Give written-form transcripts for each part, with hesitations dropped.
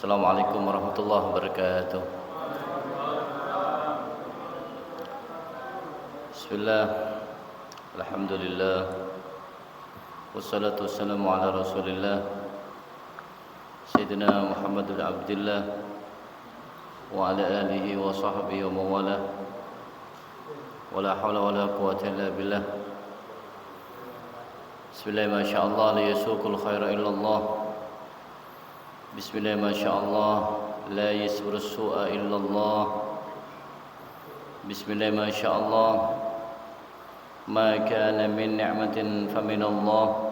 Assalamualaikum warahmatullahi wabarakatuh. Bismillah, alhamdulillah, wassalatu wassalamu ala rasulillah Sayyidina Muhammad bin Abdillah wa ala alihi wa sahbihi wa mawalah. Wala hawla wala quwwata illa billah. Bismillah, masyaallah, la yasuqul khaira illallah. Bismillah, masyaallah, la yasburu su'a illallah. Bismillah, masyaallah, ma kana min ni'matin faminallah.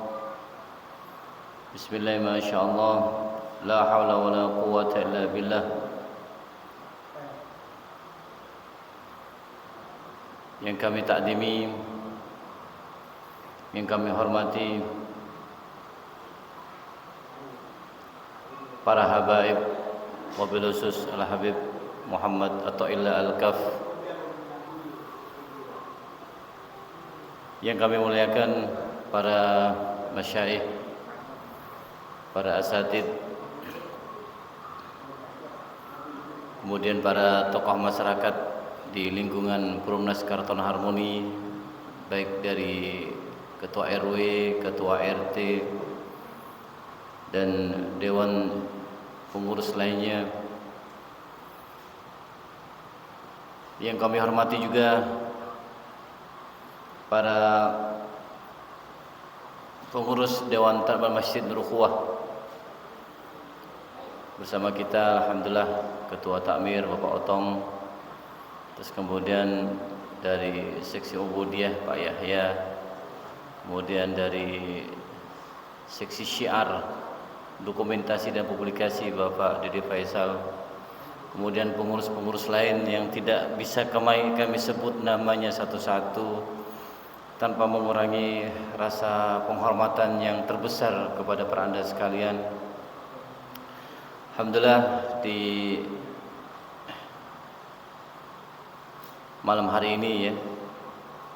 Bismillah, masyaallah, la hawla wala quwwata illa billah. Yang kami takdimi, yang kami hormati para habaib, wabil khusus Al-Habib Muhammad Atha'illah Al-Kaf, yang kami muliakan para masyayikh, para asatid, kemudian para tokoh masyarakat di lingkungan Perumnas Karton Harmoni, baik dari Ketua RW, Ketua RT, dan Dewan Pengurus lainnya. Yang kami hormati juga para pengurus Dewan Takmir Masjid Nur Ukhuwah. Bersama kita alhamdulillah Ketua Takmir Bapak Otong, terus kemudian dari seksi Ubudiyah Pak Yahya, kemudian dari seksi Syiar, dokumentasi dan publikasi Bapak Dede Faisal, kemudian pengurus-pengurus lain yang tidak bisa kami sebut namanya satu-satu tanpa mengurangi rasa penghormatan yang terbesar kepada para Anda sekalian. Alhamdulillah, di malam hari ini ya,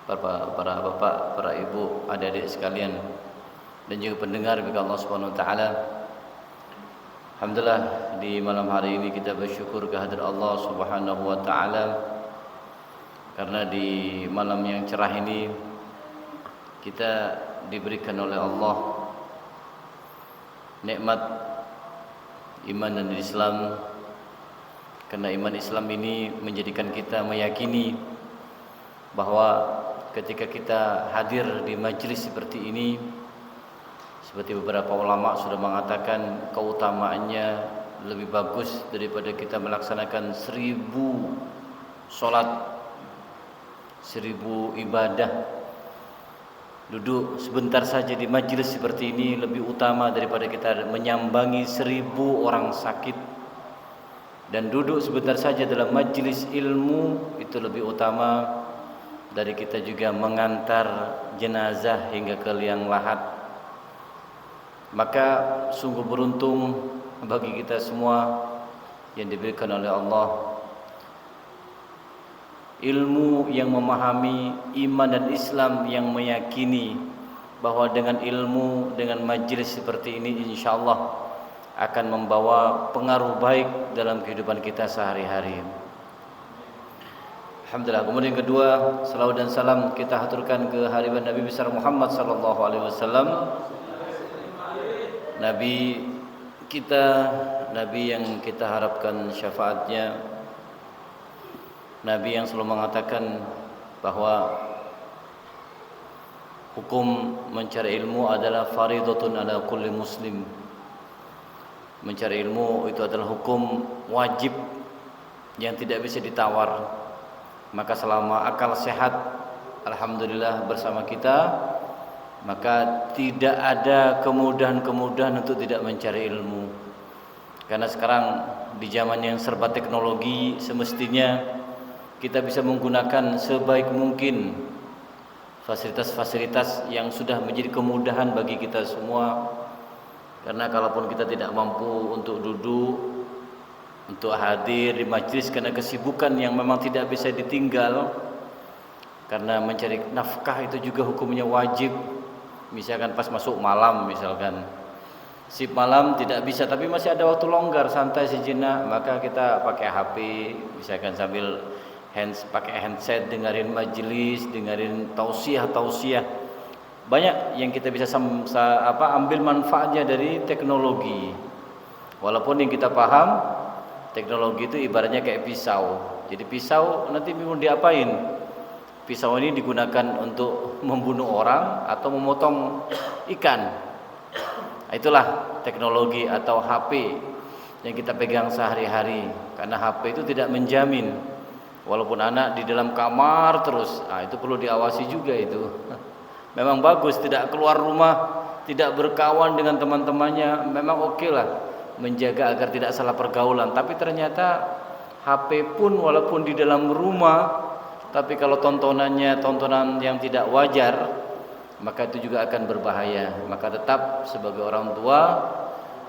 para bapak, para ibu, adik-adik sekalian, dan juga pendengar bagi Allah Subhanahu wa taala. Alhamdulillah, di malam hari ini kita bersyukur kehadirat Allah Subhanahu wa taala, karena di malam yang cerah ini kita diberikan oleh Allah nikmat iman dan Islam. Karena iman Islam ini menjadikan kita meyakini bahwa ketika kita hadir di majelis seperti ini, seperti beberapa ulama sudah mengatakan, keutamaannya lebih bagus daripada kita melaksanakan 1000 sholat, 1000 ibadah. Duduk sebentar saja di majelis seperti ini lebih utama daripada kita menyambangi 1000 orang sakit. Dan duduk sebentar saja dalam majelis ilmu itu lebih utama dari kita juga mengantar jenazah hingga ke liang lahat. Maka sungguh beruntung bagi kita semua yang diberikan oleh Allah ilmu yang memahami iman dan Islam, yang meyakini bahwa dengan ilmu, dengan majelis seperti ini insyaallah akan membawa pengaruh baik dalam kehidupan kita sehari-hari. Alhamdulillah. Kemudian kedua, salawat dan salam kita haturkan ke hadirat Nabi besar Muhammad sallallahu alaihi wasallam. Nabi kita, Nabi yang kita harapkan syafaatnya, Nabi yang selalu mengatakan bahwa hukum mencari ilmu adalah faridatun ala kulli muslim. Mencari ilmu itu adalah hukum wajib yang tidak bisa ditawar. Maka selama akal sehat alhamdulillah bersama kita, maka tidak ada kemudahan-kemudahan untuk tidak mencari ilmu. Karena sekarang di zaman yang serba teknologi, semestinya kita bisa menggunakan sebaik mungkin fasilitas-fasilitas yang sudah menjadi kemudahan bagi kita semua. Karena kalaupun kita tidak mampu untuk duduk, untuk hadir di majelis karena kesibukan yang memang tidak bisa ditinggal, karena mencari nafkah itu juga hukumnya wajib. Misalkan pas masuk malam misalkan, Sip malam tidak bisa, tapi masih ada waktu longgar, santai sejenak, maka kita pakai HP, misalkan sambil pakai handset, dengerin majelis, dengerin tausiah. Banyak yang kita bisa ambil manfaatnya dari teknologi. Walaupun yang kita paham, teknologi itu ibaratnya kayak pisau. Jadi pisau nanti mau diapain? Pisau ini digunakan untuk membunuh orang atau memotong ikan. Itulah teknologi atau HP yang kita pegang sehari-hari. Karena HP itu tidak menjamin. Walaupun anak di dalam kamar terus, itu perlu diawasi juga itu. Memang bagus tidak keluar rumah, tidak berkawan dengan teman-temannya, memang oke lah menjaga agar tidak salah pergaulan. Tapi ternyata HP pun walaupun di dalam rumah, tapi kalau tontonannya tontonan yang tidak wajar, maka itu juga akan berbahaya. Maka tetap sebagai orang tua,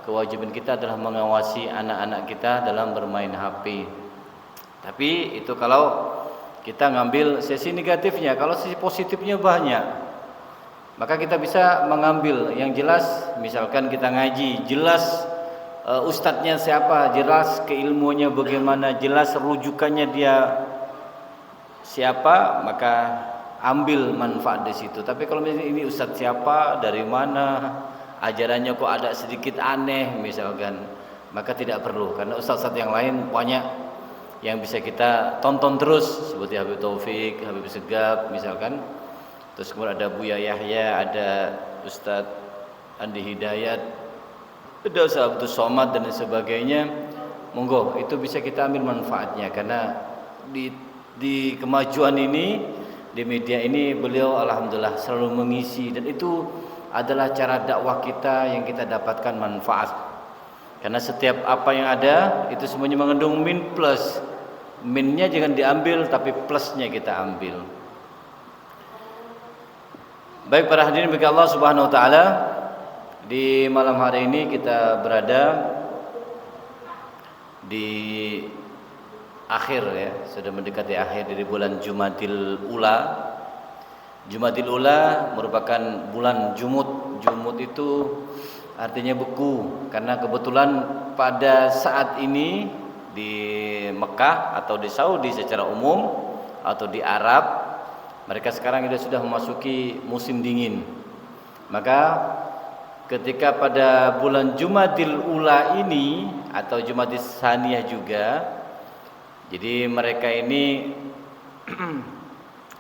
kewajiban kita adalah mengawasi anak-anak kita dalam bermain HP. Tapi itu kalau kita ngambil sisi negatifnya. Kalau sisi positifnya banyak, maka kita bisa mengambil yang jelas. Misalkan kita ngaji, jelas ustadznya siapa, jelas keilmuannya bagaimana, jelas rujukannya dia siapa, maka ambil manfaat di situ. Tapi kalau misalnya ini ustadz siapa, dari mana, ajarannya kok ada sedikit aneh misalkan, maka tidak perlu. Karena ustadz-ustadz yang lain banyak yang bisa kita tonton terus, seperti Habib Taufik, Habib Segaf misalkan. Terus kemudian ada Buya Yahya, ada Ustadz Andi Hidayat, ada Ustadz Abdul Somad dan sebagainya. Monggo, itu bisa kita ambil manfaatnya. Karena di kemajuan ini, di media ini, beliau alhamdulillah selalu mengisi, dan itu adalah cara dakwah kita yang kita dapatkan manfaat. Karena setiap apa yang ada itu semuanya mengandung min plus. Minnya jangan diambil, tapi plusnya kita ambil. Baik para hadirin bagi Allah Subhanahu wa taala, di malam hari ini kita berada di akhir ya, sudah mendekati akhir dari bulan Jumadil Ula. Jumadil Ula merupakan bulan Jumud. Jumud itu artinya beku, karena kebetulan pada saat ini di Mekah atau di Saudi secara umum atau di Arab, mereka sekarang sudah memasuki musim dingin. Maka ketika pada bulan Jumadil Ula ini atau Jumadil Saniyah juga, jadi mereka ini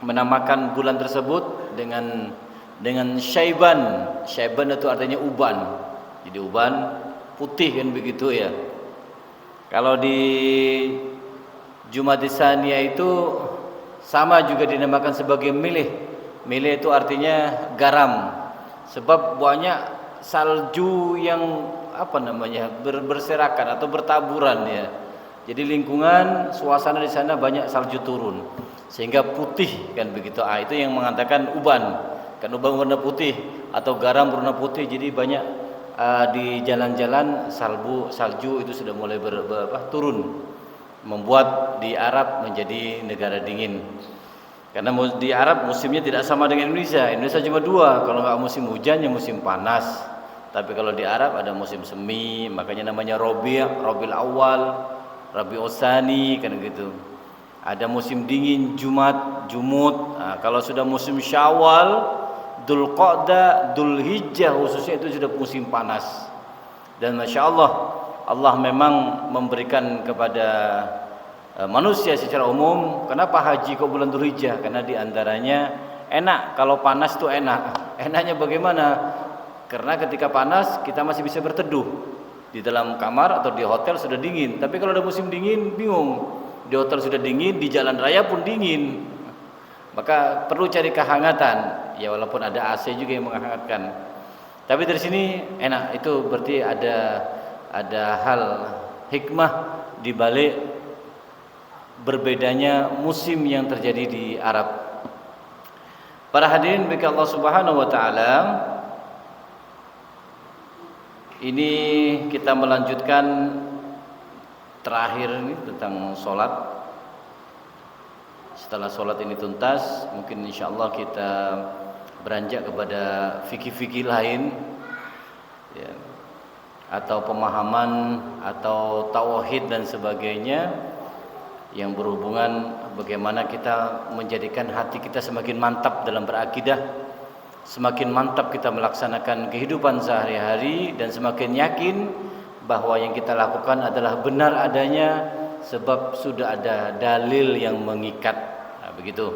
menamakan bulan tersebut dengan Syaiban. Syaiban itu artinya uban. Jadi uban putih kan begitu ya. Kalau di Jumadil Saniyah itu sama juga dinamakan sebagai milih. Milih itu artinya garam. Sebab banyak salju yang berserakan atau bertaburan ya. Jadi lingkungan suasana di sana banyak salju turun sehingga putih kan begitu. Itu yang mengatakan uban. Kan uban warna putih atau garam warna putih. Jadi banyak di jalan-jalan salju itu sudah mulai turun. Membuat di Arab menjadi negara dingin. Karena di Arab musimnya tidak sama dengan Indonesia. Indonesia cuma dua, kalau nggak musim hujan ya musim panas. Tapi kalau di Arab ada musim semi, makanya namanya Rabiul Awal, Rabiul Tsani kan gitu. Ada musim dingin Jumud. Kalau sudah musim Syawal, Dzulqa'dah, Dzulhijjah khususnya itu sudah musim panas. Dan Masya Allah, Allah memang memberikan kepada manusia secara umum. Kenapa haji kok bulan Dzulhijjah? Karena diantaranya enak. Kalau panas tuh enak. Enaknya bagaimana? Karena ketika panas kita masih bisa berteduh. Di dalam kamar atau di hotel sudah dingin. Tapi kalau ada musim dingin bingung. Di hotel sudah dingin, di jalan raya pun dingin. Maka perlu cari kehangatan. Ya walaupun ada AC juga yang menghangatkan. Tapi dari sini enak. Itu berarti ada hal hikmah di balik berbedanya musim yang terjadi di Arab. Para hadirin bagi Allah Subhanahu wa taala, ini kita melanjutkan terakhir ini tentang sholat. Setelah sholat ini tuntas, mungkin insyaallah kita beranjak kepada fikih-fikih lain ya. atau pemahaman atau tauhid dan sebagainya yang berhubungan bagaimana kita menjadikan hati kita semakin mantap dalam berakidah, semakin mantap kita melaksanakan kehidupan sehari-hari, dan semakin yakin bahwa yang kita lakukan adalah benar adanya sebab sudah ada dalil yang mengikat. Nah, begitu.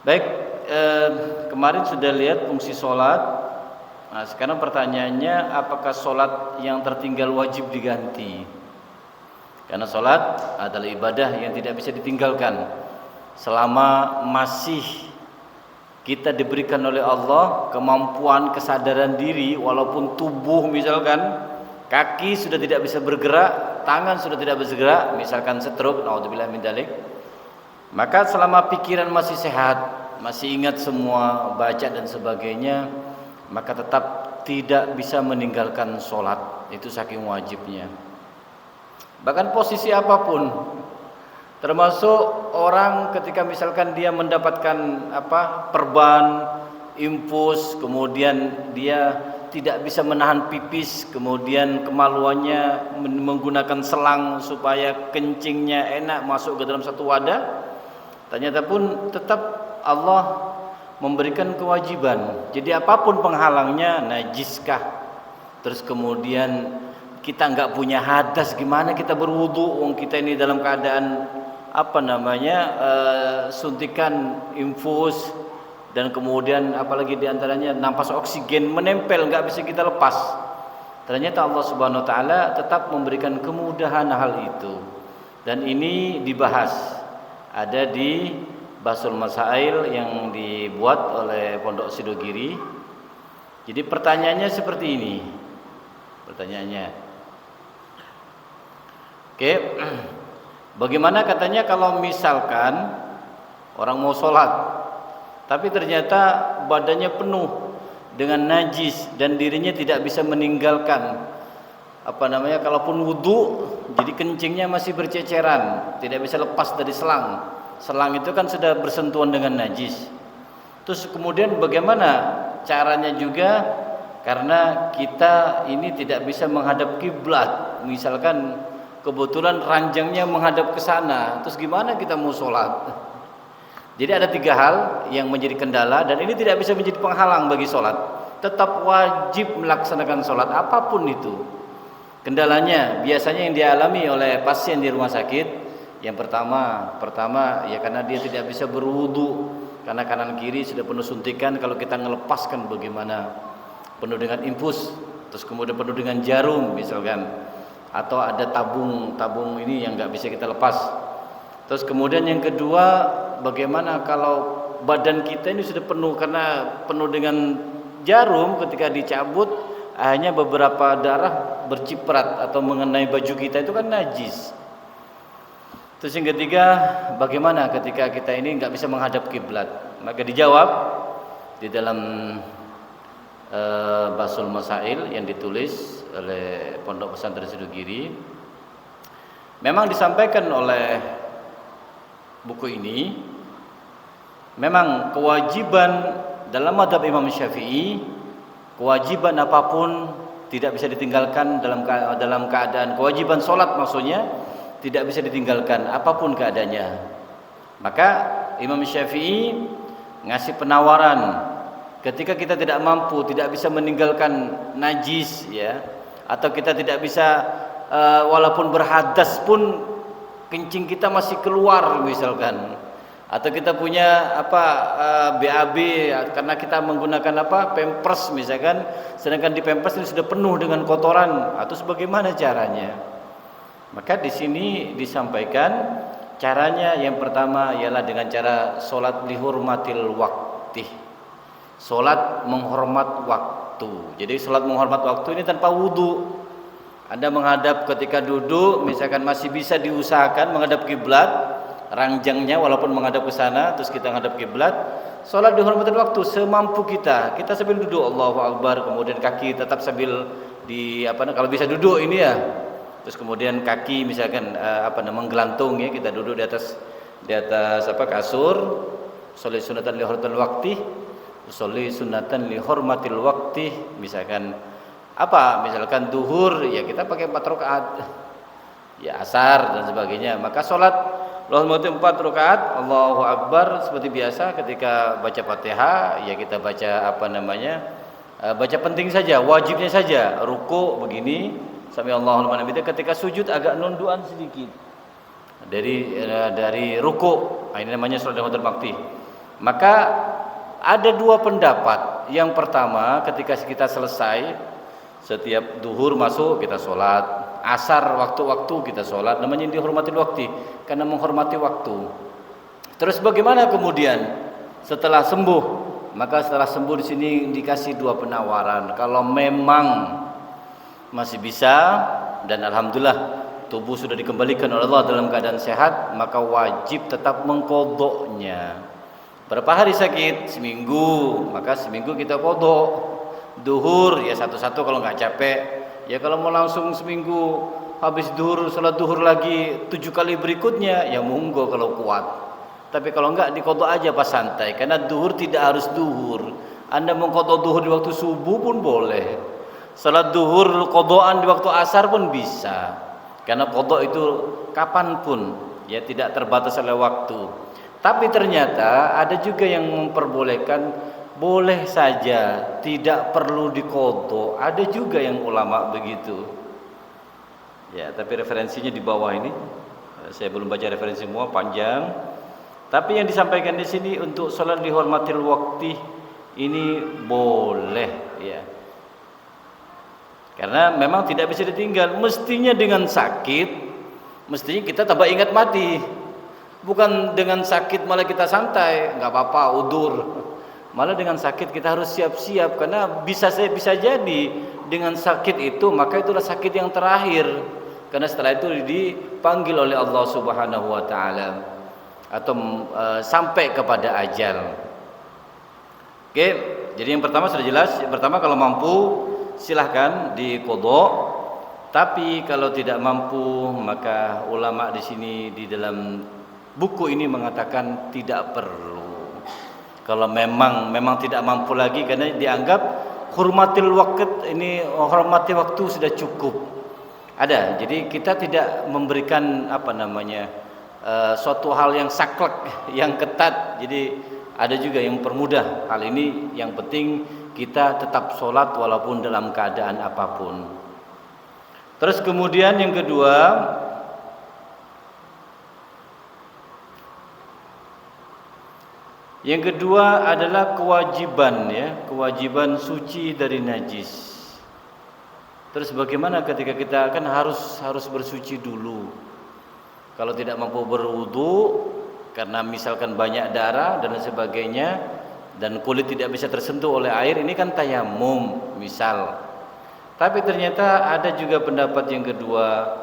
Baik, kemarin sudah lihat fungsi sholat. Nah, sekarang pertanyaannya, apakah sholat yang tertinggal wajib diganti? Karena sholat adalah ibadah yang tidak bisa ditinggalkan selama masih kita diberikan oleh Allah kemampuan kesadaran diri, walaupun tubuh misalkan kaki sudah tidak bisa bergerak, tangan sudah tidak bisa bergerak, misalkan stroke, naudzubillah min dzalik, maka selama pikiran masih sehat, masih ingat semua, baca dan sebagainya, maka tetap tidak bisa meninggalkan sholat. Itu saking wajibnya. Bahkan posisi apapun, termasuk orang ketika misalkan dia mendapatkan perban, infus, kemudian dia tidak bisa menahan pipis, kemudian kemaluannya menggunakan selang supaya kencingnya enak masuk ke dalam satu wadah, ternyata pun tetap Allah memberikan kewajiban. Jadi apapun penghalangnya, najiskah, terus kemudian kita nggak punya hadas, gimana kita berwudu? Wong kita ini dalam keadaan suntikan infus, dan kemudian apalagi diantaranya nafas oksigen menempel, nggak bisa kita lepas. Ternyata Allah Subhanahu Wa Taala tetap memberikan kemudahan hal itu, dan ini dibahas ada di Basul Masail yang dibuat oleh Pondok Sidogiri. Jadi pertanyaannya seperti ini. Pertanyaannya, oke, bagaimana katanya kalau misalkan orang mau sholat, tapi ternyata badannya penuh dengan najis dan dirinya tidak bisa meninggalkan kalaupun wudhu, jadi kencingnya masih berceceran, tidak bisa lepas dari selang. Selang itu kan sudah bersentuhan dengan najis. Terus kemudian bagaimana caranya juga, karena kita ini tidak bisa menghadap kiblat, misalkan kebetulan ranjangnya menghadap ke sana, terus gimana kita mau sholat? Jadi ada 3 hal yang menjadi kendala, dan ini tidak bisa menjadi penghalang bagi sholat. Tetap wajib melaksanakan sholat apapun itu. Kendalanya biasanya yang dialami oleh pasien di rumah sakit, yang pertama ya karena dia tidak bisa berwudu, karena kanan kiri sudah penuh suntikan. Kalau kita melepaskan bagaimana? Penuh dengan infus, terus kemudian penuh dengan jarum misalkan, atau ada tabung ini yang nggak bisa kita lepas. Terus kemudian yang kedua, bagaimana kalau badan kita ini sudah penuh, karena penuh dengan jarum, ketika dicabut hanya beberapa darah berciprat atau mengenai baju kita, itu kan najis. Terus yang ketiga, bagaimana ketika kita ini nggak bisa menghadap kiblat? Maka dijawab di dalam Basul Masail yang ditulis oleh Pondok Pesantren Sidogiri. Memang disampaikan oleh buku ini, memang kewajiban dalam mazhab Imam Syafi'i, kewajiban apapun tidak bisa ditinggalkan dalam keadaan kewajiban sholat, maksudnya tidak bisa ditinggalkan apapun keadaannya. Maka Imam Syafi'i ngasih penawaran, ketika kita tidak mampu, tidak bisa meninggalkan najis, ya, atau kita tidak bisa walaupun berhadas pun kencing kita masih keluar misalkan, atau kita punya BAB karena kita menggunakan pampers misalkan, sedangkan di pampers ini sudah penuh dengan kotoran, atau sebagaimana caranya? Maka di sini disampaikan caranya. Yang pertama ialah dengan cara sholat lihurmatil waqti, sholat menghormat waktu. Jadi sholat menghormat waktu ini tanpa wudu. Anda menghadap ketika duduk, misalkan masih bisa diusahakan menghadap kiblat, ranjangnya walaupun menghadap ke sana, terus kita menghadap kiblat. Sholat dihormati waktu semampu kita. Kita sambil duduk Allahu Akbar, kemudian kaki tetap sambil kalau bisa duduk ini ya. Terus kemudian kaki misalkan menggelantung, ya, kita duduk di atas kasur. Sholat sunatan li hormatil waqti, sholat sunatan li hormatil waqti, misalkan Apa? Misalkan duhur, ya kita pakai 4 rakaat. Ya asar dan sebagainya. Maka sholat Allahumma 4 rakaat, Allahu Akbar seperti biasa. Ketika baca Fatihah, ya kita baca apa namanya? Baca penting saja, wajibnya saja. Ruku begini, sami Allahu liman hamidah. Ketika sujud agak nunduan sedikit. Dari ruku. Nah, ini namanya sholat dalam waktu. Maka ada 2 pendapat. Yang pertama, ketika kita selesai, setiap duhur masuk kita sholat, asar waktu-waktu kita sholat, namanya dihormati waktu, karena menghormati waktu. Terus bagaimana kemudian setelah sembuh? Maka setelah sembuh di sini dikasih 2 penawaran. Kalau memang masih bisa dan alhamdulillah tubuh sudah dikembalikan oleh Allah dalam keadaan sehat, maka wajib tetap mengqodoknya. Berapa hari sakit? Seminggu, maka seminggu kita qodok. Duhur ya satu-satu kalau nggak capek. Ya kalau mau langsung seminggu habis duhur, salat duhur lagi 7 kali berikutnya, ya monggo kalau kuat. Tapi kalau enggak diqodok aja pas santai, karena duhur tidak harus duhur. Anda mengqodok duhur di waktu subuh pun boleh. Salat duhur qodokan di waktu asar pun bisa. Karena qodok itu kapanpun, ya tidak terbatas oleh waktu. Tapi ternyata ada juga yang memperbolehkan boleh saja, tidak perlu diqodok. Ada juga yang ulama begitu. Ya, tapi referensinya di bawah ini. Saya belum baca referensi semua, panjang. Tapi yang disampaikan di sini untuk salat dihormatil waqti ini boleh, ya. Karena memang tidak bisa ditinggal. Mestinya dengan sakit, mestinya kita tambah ingat mati. Bukan dengan sakit malah kita santai, nggak apa-apa, udur. Malah dengan sakit kita harus siap-siap, karena bisa jadi dengan sakit itu maka itulah sakit yang terakhir, karena setelah itu dipanggil oleh Allah Subhanahu wa taala atau sampai kepada ajal. Oke, jadi yang pertama sudah jelas. Yang pertama kalau mampu silahkan diqodok, tapi kalau tidak mampu maka ulama di sini di dalam buku ini mengatakan tidak perlu. Kalau memang tidak mampu lagi, karena dianggap hurmatil waqt ini, hormati waktu sudah cukup. Ada. Jadi kita tidak memberikan apa namanya suatu hal yang saklek, yang ketat. Jadi ada juga yang permudah hal ini. Yang penting kita tetap sholat walaupun dalam keadaan apapun. Terus kemudian yang kedua, adalah kewajiban, ya, kewajiban suci dari najis. Terus bagaimana ketika kita kan harus bersuci dulu. Kalau tidak mampu berwudu karena misalkan banyak darah dan sebagainya dan kulit tidak bisa tersentuh oleh air, ini kan tayamum misal. Tapi ternyata ada juga pendapat yang kedua,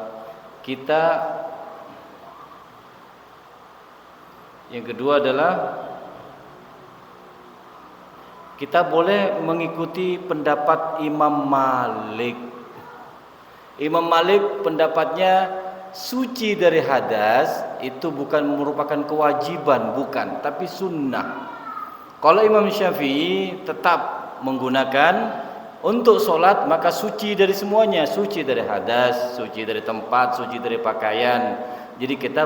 adalah kita boleh mengikuti pendapat Imam Malik. Imam Malik pendapatnya suci dari hadas itu bukan merupakan kewajiban, bukan, tapi sunnah. Kalau Imam Syafi'i tetap menggunakan untuk sholat maka suci dari semuanya, suci dari hadas, suci dari tempat, suci dari pakaian. Jadi kita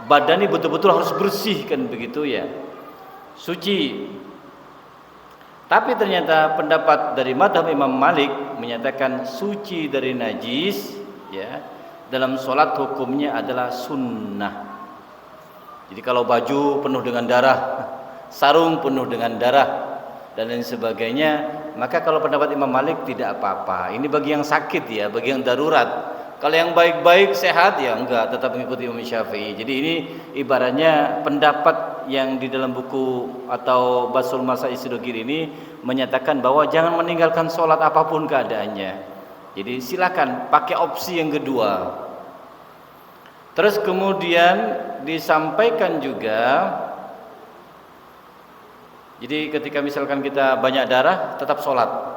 badan ini betul-betul harus bersih, kan begitu ya, suci. Tapi ternyata pendapat dari mazhab Imam Malik menyatakan suci dari najis, ya, dalam sholat hukumnya adalah sunnah. Jadi kalau baju penuh dengan darah, sarung penuh dengan darah dan lain sebagainya, maka kalau pendapat Imam Malik tidak apa-apa. Ini bagi yang sakit, ya, bagi yang darurat. Kalau yang baik-baik sehat, ya enggak, tetap mengikuti Imam Syafi'i. Jadi ini ibaratnya pendapat yang di dalam buku atau Basul Masail Sidogir ini menyatakan bahwa jangan meninggalkan sholat apapun keadaannya. Jadi silakan pakai opsi yang kedua. Terus kemudian disampaikan juga, jadi ketika misalkan kita banyak darah tetap sholat.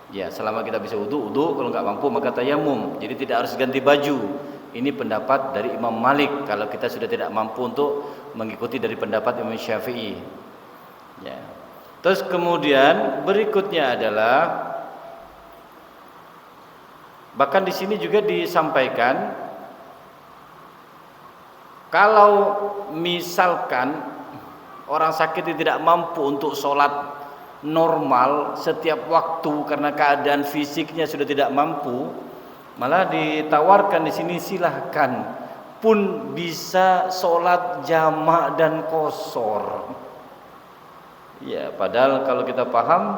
Ya, selama kita bisa wudu, kalau nggak mampu maka tayamum. Jadi tidak harus ganti baju. Ini pendapat dari Imam Malik kalau kita sudah tidak mampu untuk mengikuti dari pendapat Imam Syafi'i. Ya. Terus kemudian berikutnya adalah, bahkan di sini juga disampaikan, kalau misalkan orang sakit tidak mampu untuk sholat normal setiap waktu karena keadaan fisiknya sudah tidak mampu, malah ditawarkan di sini silahkan pun bisa sholat jamak dan qashar. Ya, padahal kalau kita paham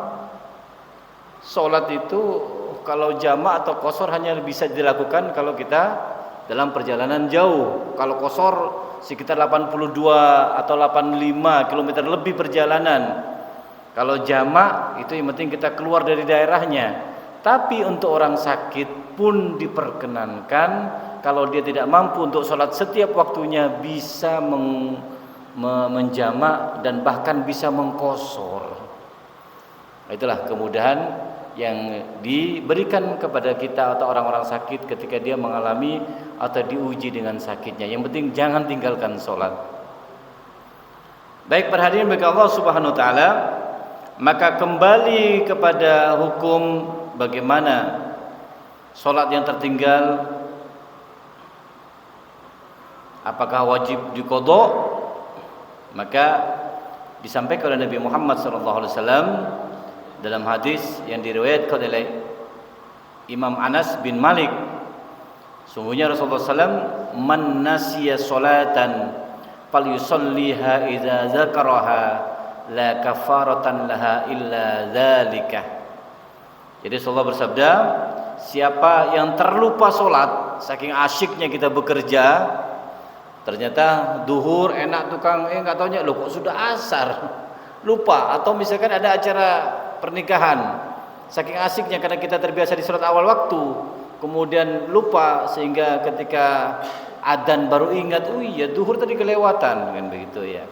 sholat itu kalau jamak atau qashar hanya bisa dilakukan kalau kita dalam perjalanan jauh. Kalau qashar sekitar 82 atau 85 km lebih perjalanan. Kalau jamak itu yang penting kita keluar dari daerahnya. Tapi untuk orang sakit pun diperkenankan kalau dia tidak mampu untuk sholat setiap waktunya bisa menjamak dan bahkan bisa mengqashar. Itulah kemudahan yang diberikan kepada kita atau orang-orang sakit ketika dia mengalami atau diuji dengan sakitnya. Yang penting jangan tinggalkan sholat. Baik, perhatian bagi Allah Subhanahu wa taala, maka kembali kepada hukum bagaimana sholat yang tertinggal, apakah wajib diqadha? Maka disampaikan oleh Nabi Muhammad SAW dalam hadis yang diriwayatkan oleh Imam Anas bin Malik, sungguhnya Rasulullah SAW, man nasiya salatan falyusalliha idza dzakaraha la kafaratan laha illa dzalika. Jadi Rasulullah bersabda, siapa yang terlupa salat, saking asyiknya kita bekerja, ternyata duhur enak tukang, enggak taunya loh kok sudah asar, lupa. Atau misalkan ada acara pernikahan, saking asiknya karena kita terbiasa di sholat awal waktu, kemudian lupa sehingga ketika adzan baru ingat, oh iya duhur tadi kelewatan, kan begitu ya.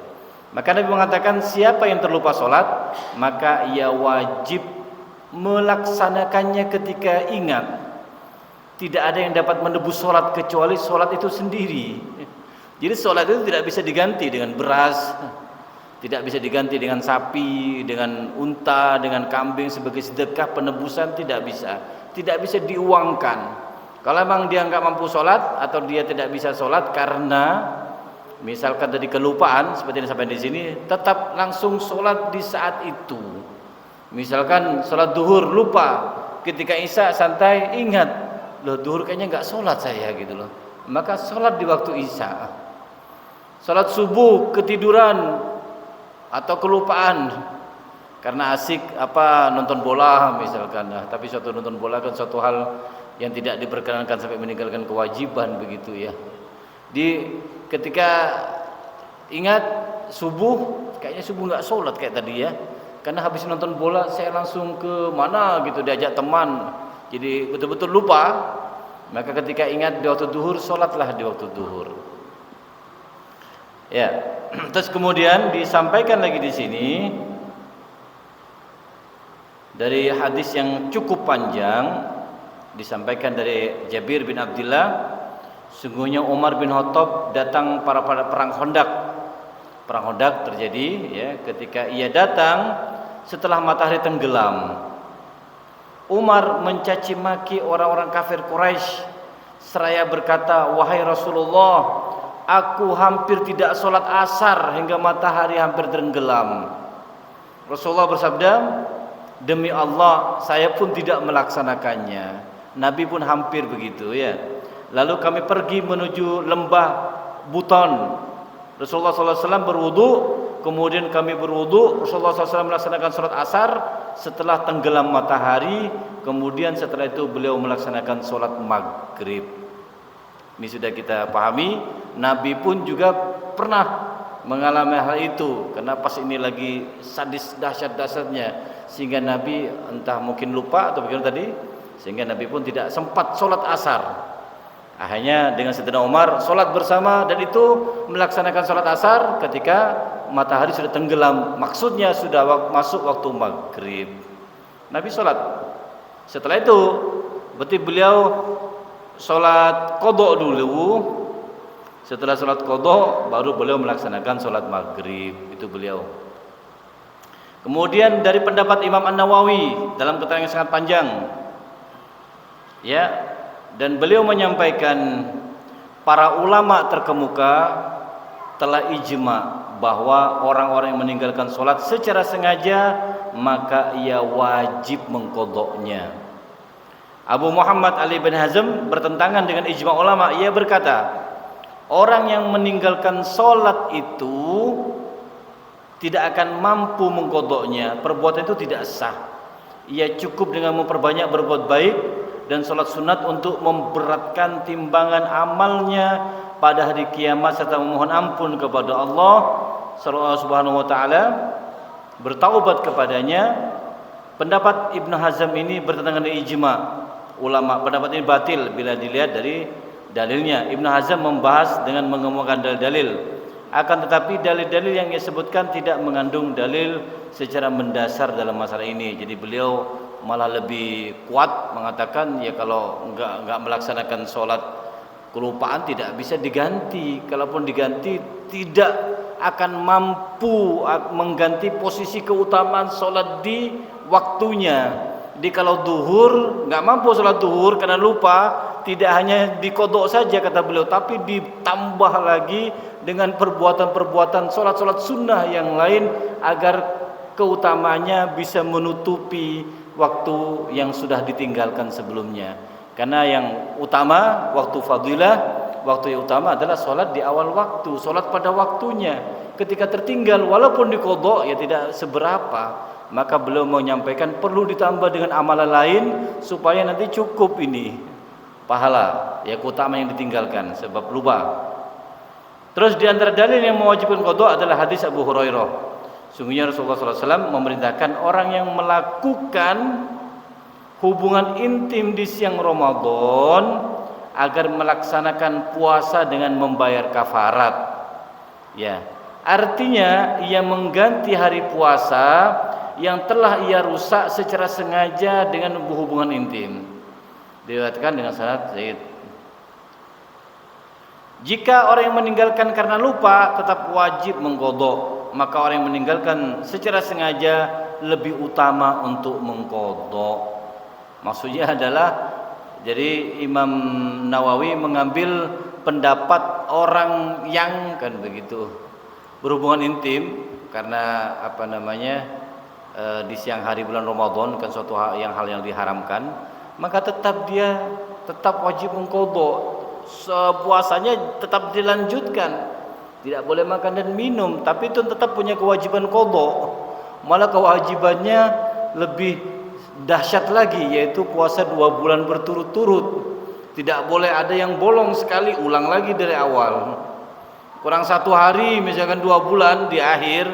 Maka Nabi mengatakan siapa yang terlupa sholat maka ia wajib melaksanakannya ketika ingat. Tidak ada yang dapat menebus sholat kecuali sholat itu sendiri. Jadi sholat itu tidak bisa diganti dengan beras, tidak bisa diganti dengan sapi, dengan unta, dengan kambing sebagai sedekah penebusan, tidak bisa. Tidak bisa diuangkan. Kalau memang dia nggak mampu sholat atau dia tidak bisa sholat karena misalkan tadi kelupaan seperti yang disampaikan di sini, tetap langsung sholat di saat itu. Misalkan sholat duhur lupa, ketika isya santai ingat, loh duhur kayaknya nggak sholat saya gitu loh, maka sholat di waktu isya. Sholat subuh ketiduran atau kelupaan karena asik nonton bola misalkan, tapi suatu nonton bola kan suatu hal yang tidak diperkenankan sampai meninggalkan kewajiban begitu ya. Ketika ingat subuh, kayaknya subuh nggak sholat kayak tadi ya, karena habis nonton bola saya langsung ke mana gitu diajak teman, jadi betul-betul lupa. Maka ketika ingat di waktu duhur, sholatlah di waktu duhur. Ya, terus kemudian disampaikan lagi di sini dari hadis yang cukup panjang, disampaikan dari Jabir bin Abdullah, sungguhnya Umar bin Khattab datang pada perang Khandaq. Perang Khandaq terjadi ya, ketika ia datang setelah matahari tenggelam. Umar mencaci maki orang-orang kafir Quraisy seraya berkata, wahai Rasulullah, aku hampir tidak sholat asar hingga matahari hampir tenggelam. Rasulullah bersabda, demi Allah saya pun tidak melaksanakannya. Nabi pun hampir begitu ya. Lalu kami pergi menuju lembah Buton. Rasulullah SAW berwudu, kemudian kami berwudu. Rasulullah SAW melaksanakan sholat asar setelah tenggelam matahari. Kemudian setelah itu beliau melaksanakan sholat maghrib. Ini sudah kita pahami. Nabi pun juga pernah mengalami hal itu, karena pas ini lagi sadis dahsyat-dahsyatnya, sehingga Nabi entah mungkin lupa atau bagaimana tadi, sehingga Nabi pun tidak sempat sholat asar. Akhirnya dengan Sayyidina Umar sholat bersama, dan itu melaksanakan sholat asar ketika matahari sudah tenggelam, maksudnya sudah masuk waktu maghrib. Nabi sholat. Setelah itu berarti beliau sholat qadha dulu. Setelah sholat qadha baru beliau melaksanakan sholat maghrib. Itu beliau. Kemudian dari pendapat Imam An-Nawawi dalam keterangan yang sangat panjang, ya, dan beliau menyampaikan para ulama terkemuka telah ijma bahwa orang-orang yang meninggalkan sholat secara sengaja maka ia wajib mengqadha'nya. Abu Muhammad Ali bin Hazm bertentangan dengan ijma ulama. Ia berkata, orang yang meninggalkan sholat itu tidak akan mampu mengqadha'nya. Perbuatan itu tidak sah. Ia cukup dengan memperbanyak berbuat baik dan sholat sunat untuk memberatkan timbangan amalnya pada hari kiamat serta memohon ampun kepada Allah Subhanahu wa taala, bertaubat kepadanya. Pendapat Ibnu Hazm ini bertentangan dengan ijma ulama. Pendapat ini batil bila dilihat dari dalilnya. Ibnu Hazm membahas dengan mengemukakan dalil-dalil, akan tetapi dalil-dalil yang ia sebutkan tidak mengandung dalil secara mendasar dalam masalah ini. Jadi beliau malah lebih kuat mengatakan, ya kalau enggak melaksanakan sholat kelupaan tidak bisa diganti. Kalaupun diganti tidak akan mampu mengganti posisi keutamaan sholat di waktunya. Jadi kalau duhur nggak mampu sholat duhur karena lupa, tidak hanya diqadha saja kata beliau, tapi ditambah lagi dengan perbuatan-perbuatan sholat-sholat sunnah yang lain agar keutamanya bisa menutupi waktu yang sudah ditinggalkan sebelumnya. Karena yang utama waktu fadilah, waktu yang utama adalah sholat di awal waktu, sholat pada waktunya. Ketika tertinggal walaupun diqadha ya tidak seberapa, maka beliau menyampaikan perlu ditambah dengan amalan lain supaya nanti cukup ini pahala ya keutamaan yang ditinggalkan sebab lupa. Terus di antara dalil yang mewajibkan qadha adalah hadis Abu Hurairah. Sungguhnya Rasulullah SAW memerintahkan orang yang melakukan hubungan intim di siang Ramadan agar melaksanakan puasa dengan membayar kafarat. Ya, artinya ia mengganti hari puasa yang telah ia rusak secara sengaja dengan hubungan intim. Diriwayatkan dengan sanad Zaid. Jika orang yang meninggalkan karena lupa tetap wajib mengqadha, maka orang yang meninggalkan secara sengaja lebih utama untuk mengqadha. Maksudnya adalah, jadi Imam Nawawi mengambil pendapat orang yang kan begitu berhubungan intim karena di siang hari bulan Ramadan kan suatu hal yang diharamkan, maka dia tetap wajib mengqadha. Puasanya tetap dilanjutkan, tidak boleh makan dan minum, tapi itu tetap punya kewajiban qadha. Malah kewajibannya lebih dahsyat lagi, yaitu puasa 2 bulan berturut-turut. Tidak boleh ada yang bolong sekali, ulang lagi dari awal. Kurang 1 hari, misalkan 2 bulan di akhir,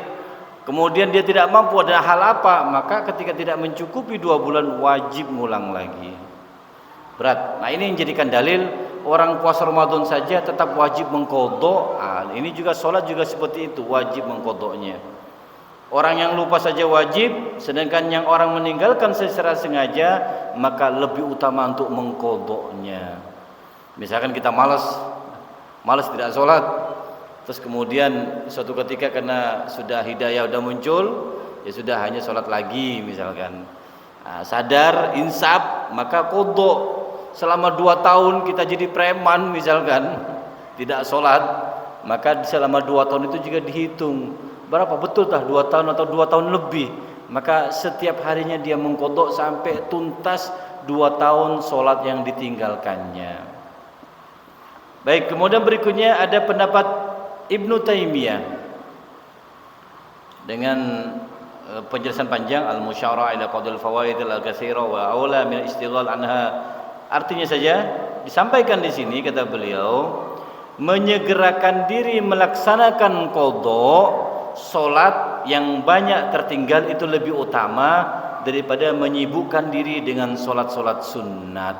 kemudian dia tidak mampu ada hal apa, maka ketika tidak mencukupi 2 bulan wajib ngulang lagi. Berat. Nah ini yang jadikan dalil orang puasa Ramadan saja tetap wajib mengqadha. Ini juga sholat juga seperti itu, wajib mengqadhanya. Orang yang lupa saja wajib, sedangkan yang orang meninggalkan secara sengaja maka lebih utama untuk mengqadhanya. Misalkan kita malas tidak sholat, terus kemudian suatu ketika karena sudah hidayah sudah muncul, ya sudah hanya sholat lagi misalkan. Sadar, insaf, maka qadha. Selama 2 tahun kita jadi preman misalkan, tidak sholat, maka selama 2 tahun itu juga dihitung berapa betul 2 tahun atau 2 tahun lebih, maka setiap harinya dia mengqadha sampai tuntas 2 tahun sholat yang ditinggalkannya. Baik, kemudian berikutnya ada pendapat Ibnu Taimiyah dengan penjelasan panjang, al-musyara' ila qadil fawaid al-katsira wa aula min istighal anha. Artinya saja disampaikan di sini kata beliau, menyegerakan diri melaksanakan qadha salat yang banyak tertinggal itu lebih utama daripada menyibukkan diri dengan salat-salat sunat.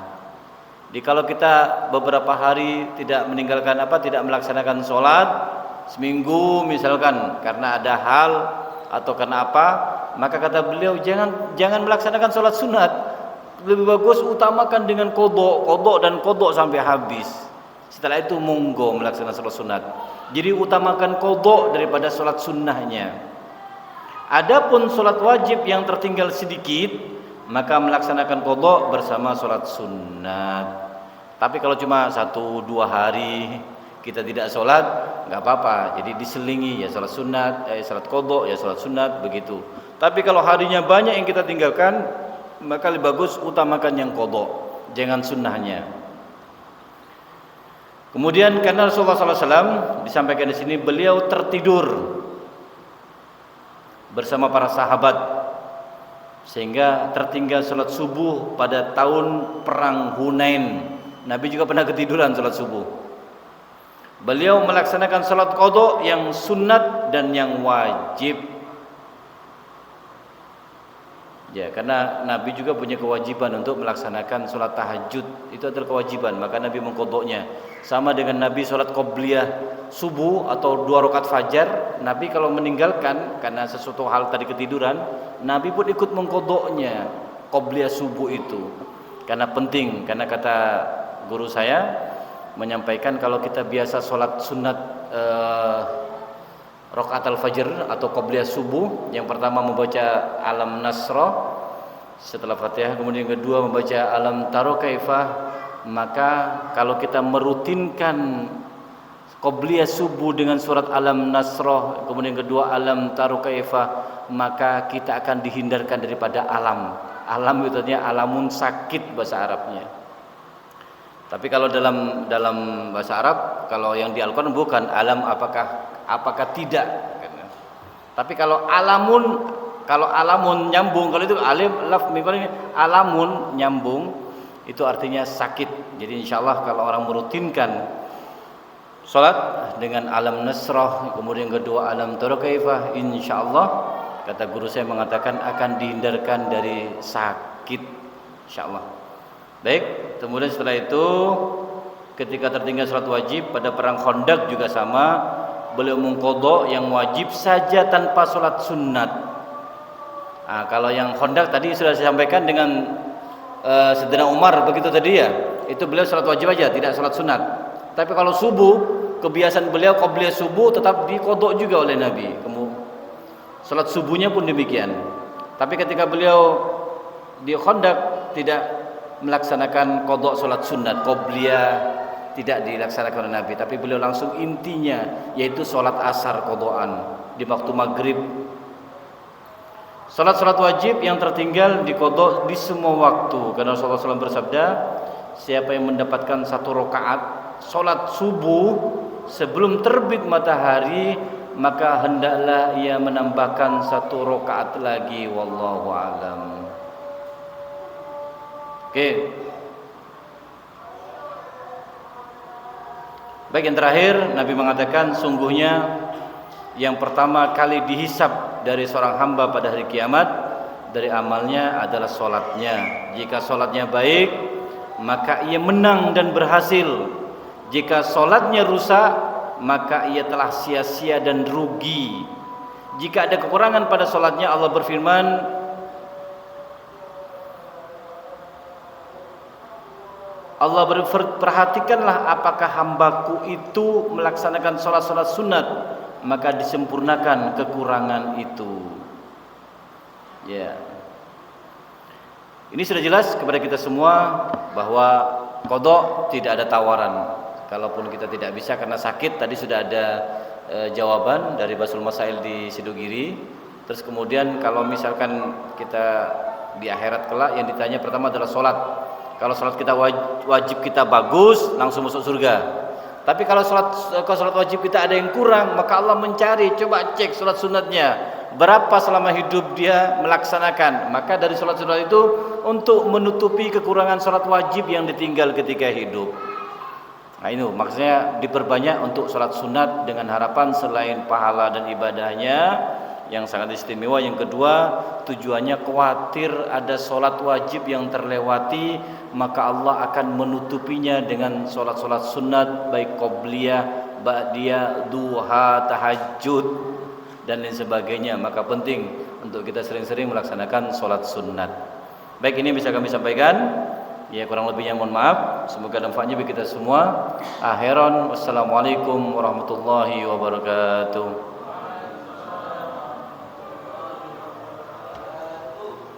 Jadi kalau kita beberapa hari tidak melaksanakan salat, seminggu misalkan karena ada hal atau karena apa, maka kata beliau jangan melaksanakan salat sunat. Lebih bagus utamakan dengan qadha dan qadha sampai habis. Setelah itu monggo melaksanakan salat sunat. Jadi utamakan qadha daripada salat sunnahnya. Adapun sholat wajib yang tertinggal sedikit, maka melaksanakan qadha bersama sholat sunat. Tapi kalau cuma 1-2 hari kita tidak sholat, nggak apa-apa. Jadi diselingi, ya sholat sunat, sholat qadha, ya sholat sunat, begitu. Tapi kalau harinya banyak yang kita tinggalkan, maka lebih bagus utamakan yang qadha, jangan sunnahnya. Kemudian karena Rasulullah SAW disampaikan di sini, beliau tertidur bersama para sahabat sehingga tertinggal sholat subuh pada tahun perang Hunain. Nabi juga pernah ketiduran sholat subuh. Beliau melaksanakan sholat qadha yang sunat dan yang wajib. Ya, karena Nabi juga punya kewajiban untuk melaksanakan sholat tahajud. Itu adalah kewajiban, maka Nabi mengqadhanya. Sama dengan Nabi sholat qobliyah subuh atau 2 rakaat fajar, Nabi kalau meninggalkan karena sesuatu hal tadi ketiduran, Nabi pun ikut mengqadhanya qobliyah subuh itu. Karena penting, karena kata guru saya menyampaikan kalau kita biasa sholat sunat rakaat al-fajr atau qobliyah subuh, yang pertama membaca alam nasra setelah Fatihah, kemudian yang kedua membaca alam taro kaifah, maka kalau kita merutinkan qobliyah subuh dengan surat alam nasra, kemudian yang kedua alam taro kaifah, maka kita akan dihindarkan daripada alam. Alam itu artinya alamun sakit bahasa Arabnya. Tapi kalau dalam bahasa Arab, kalau yang di Al-Quran bukan alam apakah tidak. Tapi kalau alamun nyambung, kalau itu alif laf mim ini alamun nyambung, itu artinya sakit. Jadi insyaallah kalau orang merutinkan salat dengan alam nasrah, kemudian kedua alam tara kaifah, insyaallah kata guru saya mengatakan akan dihindarkan dari sakit insyaallah. Baik, kemudian setelah itu ketika tertinggal salat wajib pada perang Khandaq juga sama, beliau mengqadha yang wajib saja tanpa salat sunat. Nah, kalau yang Khandaq tadi sudah saya sampaikan dengan Sayyidina Umar begitu tadi ya, itu beliau salat wajib aja, tidak salat sunat. Tapi kalau subuh, kebiasaan beliau qobliyah subuh tetap diqadha juga oleh Nabi. Salat subuhnya pun demikian. Tapi ketika beliau di Khandaq tidak melaksanakan qadha salat sunat, qobliyah tidak dilaksanakan oleh Nabi, tapi beliau langsung intinya yaitu salat asar qadhaan di waktu maghrib. Salat wajib yang tertinggal diqadha di semua waktu, karena Rasulullah SAW bersabda, siapa yang mendapatkan 1 rakaat salat subuh sebelum terbit matahari, maka hendaklah ia menambahkan 1 rakaat lagi, wallahu alam. Oke. Baik, yang terakhir Nabi mengatakan sungguhnya yang pertama kali dihisab dari seorang hamba pada hari kiamat dari amalnya adalah sholatnya. Jika sholatnya baik, maka ia menang dan berhasil. Jika sholatnya rusak, maka ia telah sia-sia dan rugi. Jika ada kekurangan pada sholatnya, Allah berfirman, Allah perhatikanlah apakah hambaku itu melaksanakan sholat sunat, maka disempurnakan kekurangan itu. Ya, ini sudah jelas kepada kita semua bahwa qadha tidak ada tawaran. Kalaupun kita tidak bisa karena sakit, tadi sudah ada jawaban dari Basul Masail di Sidogiri. Terus kemudian kalau misalkan kita di akhirat kelak, yang ditanya pertama adalah sholat. Kalau sholat kita wajib kita bagus, langsung masuk surga. Tapi kalau sholat wajib kita ada yang kurang, maka Allah mencari, coba cek sholat sunatnya berapa selama hidup dia melaksanakan. Maka dari sholat sunat itu untuk menutupi kekurangan sholat wajib yang ditinggal ketika hidup. Nah ini maksudnya diperbanyak untuk sholat sunat dengan harapan selain pahala dan ibadahnya yang sangat istimewa. Yang kedua, tujuannya khawatir ada sholat wajib yang terlewati, maka Allah akan menutupinya dengan sholat-sholat sunat, baik qobliyah, ba'diyah, duha, tahajud dan lain sebagainya. Maka penting untuk kita sering-sering melaksanakan sholat sunat. Baik, ini bisa kami sampaikan. Ya, kurang lebihnya mohon maaf. Semoga manfaatnya bagi kita semua. Akhiran, wassalamualaikum warahmatullahi wabarakatuh.